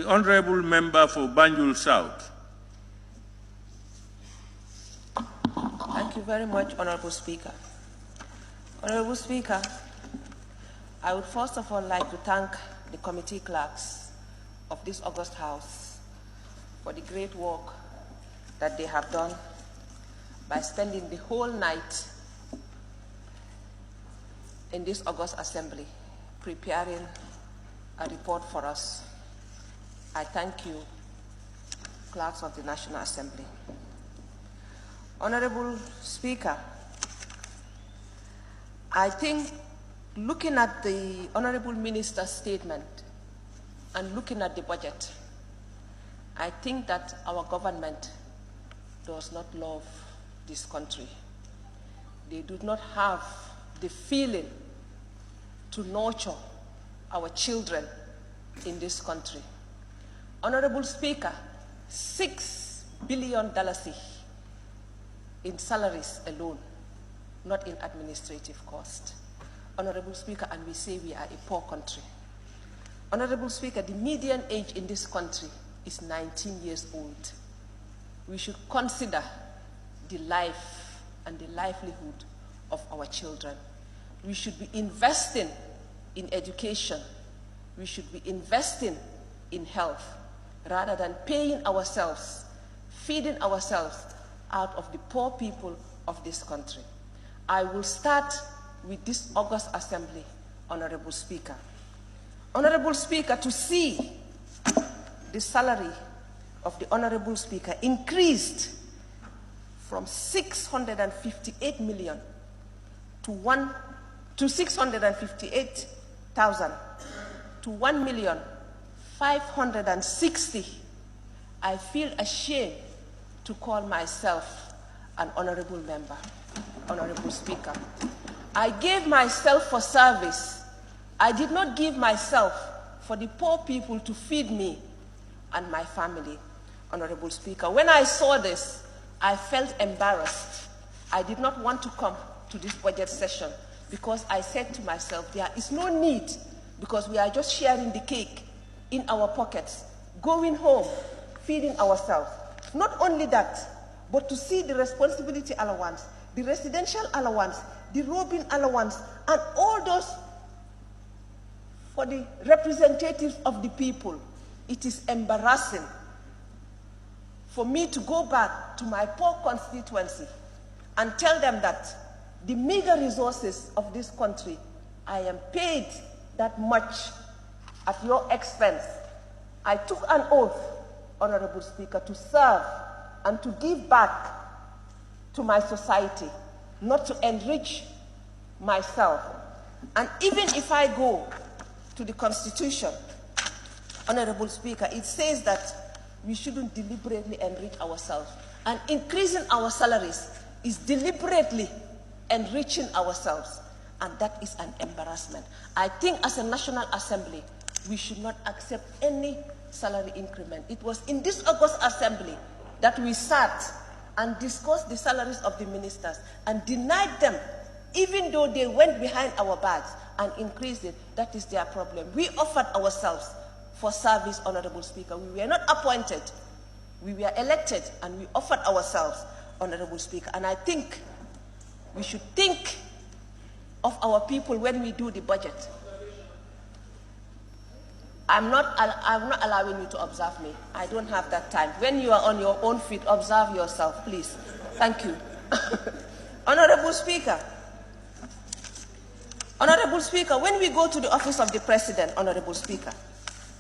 The Honourable Member for Banjul South. Thank you very much, Honourable Speaker. Honourable Speaker, I would first of all like to thank the committee clerks of this August House for the great work that they have done by spending the whole night in this August Assembly preparing a report for us. I thank you, clerks of the National Assembly. Honorable Speaker, I think looking at the Honorable Minister's statement and looking at the budget, I think that our government does not love this country. They do not have the feeling to nurture our children in this country. Honorable Speaker, $6 billion in salaries alone, not in administrative cost. Honorable Speaker, and we say we are a poor country. Honorable Speaker, the median age in this country is 19 years old. We should consider the life and the livelihood of our children. We should be investing in education. We should be investing in health rather than paying ourselves, feeding ourselves out of the poor people of this country. I will start with this August Assembly, Honorable Speaker. Honorable Speaker, to see the salary of the Honorable Speaker increased from 658 million to 658,000 to 1,560,000, I feel ashamed to call myself an honorable member, Honorable Speaker. I gave myself for service. I did not give myself for the poor people to feed me and my family, Honorable Speaker. When I saw this, I felt embarrassed. I did not want to come to this budget session because I said to myself, there is no need, because we are just sharing the cake in our pockets, going home, feeding ourselves. Not only that, but to see the responsibility allowance, the residential allowance, the roving allowance, and all those for the representatives of the people. It is embarrassing for me to go back to my poor constituency and tell them that the meager resources of this country, I am paid that much at your expense. I took an oath, Honorable Speaker, to serve and to give back to my society, not to enrich myself. And even if I go to the Constitution, Honorable Speaker, it says that we shouldn't deliberately enrich ourselves. And increasing our salaries is deliberately enriching ourselves. And that is an embarrassment. I think as a National Assembly, we should not accept any salary increment. It was in this August Assembly that we sat and discussed the salaries of the ministers and denied them, even though they went behind our backs and increased it. That is their problem. We offered ourselves for service, Honorable Speaker. We were not appointed. We were elected, and we offered ourselves, Honorable Speaker. And I think we should think of our people when we do the budget. I'm not allowing you to observe me. I don't have that time. When you are on your own feet, observe yourself, please. Thank you. Honorable Speaker, when we go to the office of the President, Honorable Speaker,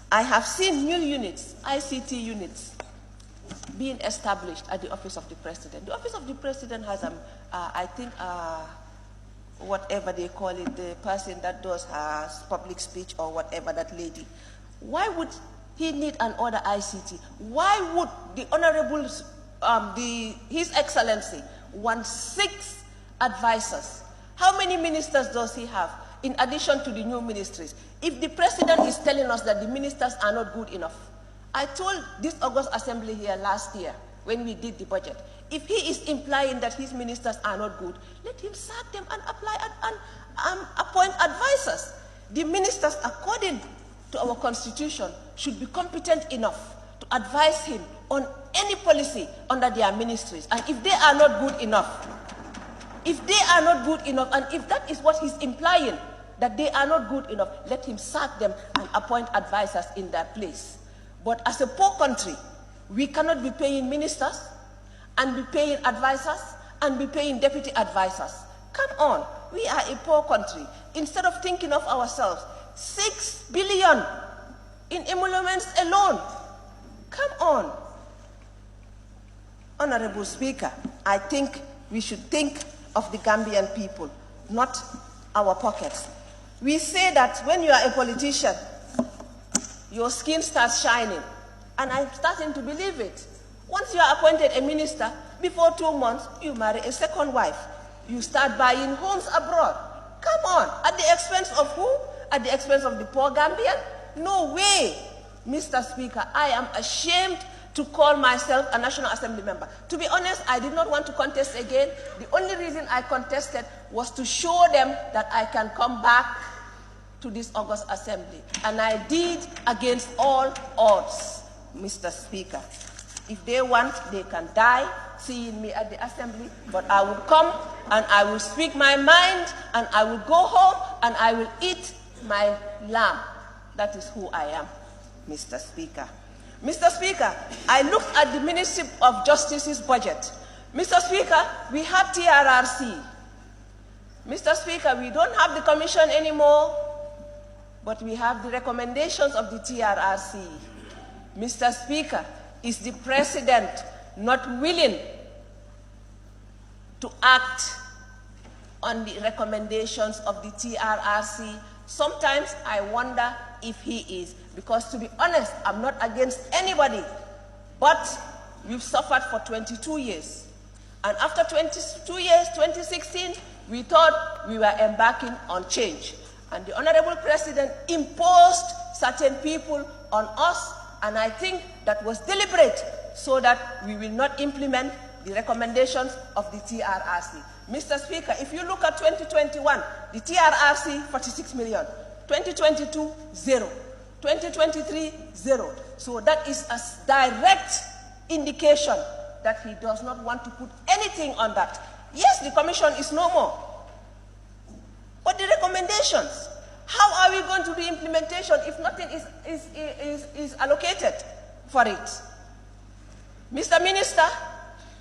I have seen new units, ICT units, being established at the office of the President. The office of the President has, I think, whatever they call it, the person that does her public speech or whatever, that lady. Why would he need an order ICT? Why would the Honorable, His Excellency want 6 advisors? How many ministers does he have in addition to the new ministries? If the President is telling us that the ministers are not good enough, I told this August Assembly here last year when we did the budget, if he is implying that his ministers are not good, let him sack them and apply and appoint advisors. The ministers, according to our constitution should be competent enough to advise him on any policy under their ministries. And if they are not good enough, and if that is what he's implying, that they are not good enough, let him sack them and appoint advisors in their place. But as a poor country, we cannot be paying ministers and be paying advisors and be paying deputy advisors. Come on, we are a poor country. Instead of thinking of ourselves, 6 billion in emoluments alone. Come on. Honorable Speaker, I think we should think of the Gambian people, not our pockets. We say that when you are a politician, your skin starts shining. And I'm starting to believe it. Once you are appointed a minister, before 2 months, you marry a second wife. You start buying homes abroad. Come on, at the expense of who? At the expense of the poor Gambian? No way. Mr. Speaker, I am ashamed to call myself a National Assembly member. To be honest, I did not want to contest again. The only reason I contested was to show them that I can come back to this August Assembly. And I did against all odds, Mr. Speaker. If they want, they can die seeing me at the Assembly, but I will come and I will speak my mind and I will go home and I will eat my lamb. That is who I am, Mr. Speaker. Mr. Speaker, I looked at the Ministry of Justice's budget. Mr. Speaker, we have TRRC. Mr. Speaker, we don't have the commission anymore, but we have the recommendations of the TRRC. Mr. Speaker, is the President not willing to act on the recommendations of the TRRC? Sometimes I wonder if he is, because to be honest, I'm not against anybody, but we've suffered for 22 years. And after 22 years, 2016, we thought we were embarking on change. And the Honorable President imposed certain people on us, and I think that was deliberate so that we will not implement the recommendations of the TRRC. Mr. Speaker, if you look at 2021, the TRRC, 46 million. 2022, 0. 2023, 0. So that is a direct indication that he does not want to put anything on that. Yes, the commission is no more. But the recommendations, how are we going to do implementation if nothing is allocated for it? Mr. Minister,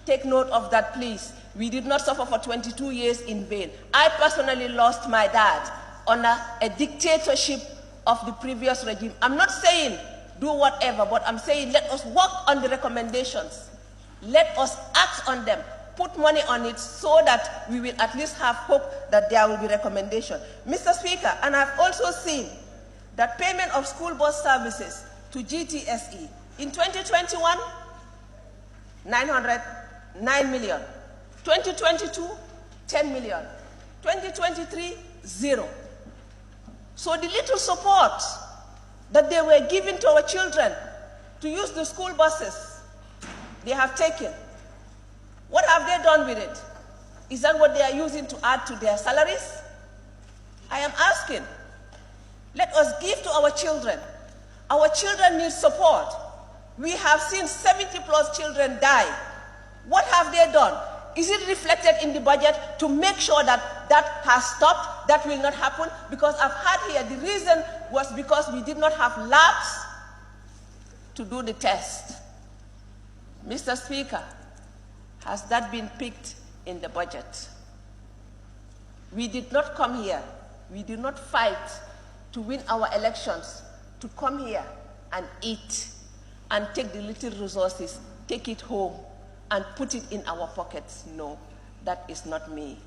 take note of that, please. We did not suffer for 22 years in vain. I personally lost my dad under a dictatorship of the previous regime. I'm not saying do whatever, but I'm saying let us work on the recommendations. Let us act on them. Put money on it so that we will at least have hope that there will be recommendation. Mr. Speaker, and I've also seen that payment of school bus services to GTSE in 2021, 909 million. 2022, 10 million. 2023, 0. So the little support that they were giving to our children to use the school buses, they have taken. What have they done with it? Is that what they are using to add to their salaries? I am asking. Let us give to our children. Our children need support. We have seen 70+ children die. What have they done? Is it reflected in the budget to make sure that that has stopped, that will not happen? Because I've heard here the reason was because we did not have labs to do the test. Mr. Speaker, has that been picked in the budget? We did not come here. We did not fight to win our elections, to come here and eat and take the little resources, take it home and put it in our pockets. No, that is not me.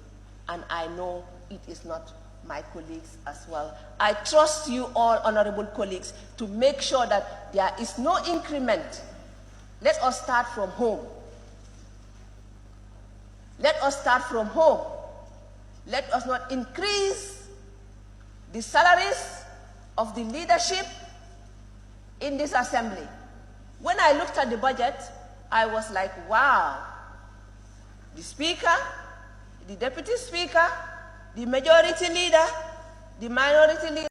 And I know it is not my colleagues as well. I trust you all, honorable colleagues, to make sure that there is no increment. Let us start from home. Let us start from home. Let us not increase the salaries of the leadership in this assembly. When I looked at the budget, I was like, wow. The speaker, the deputy speaker, the majority leader, the minority leader,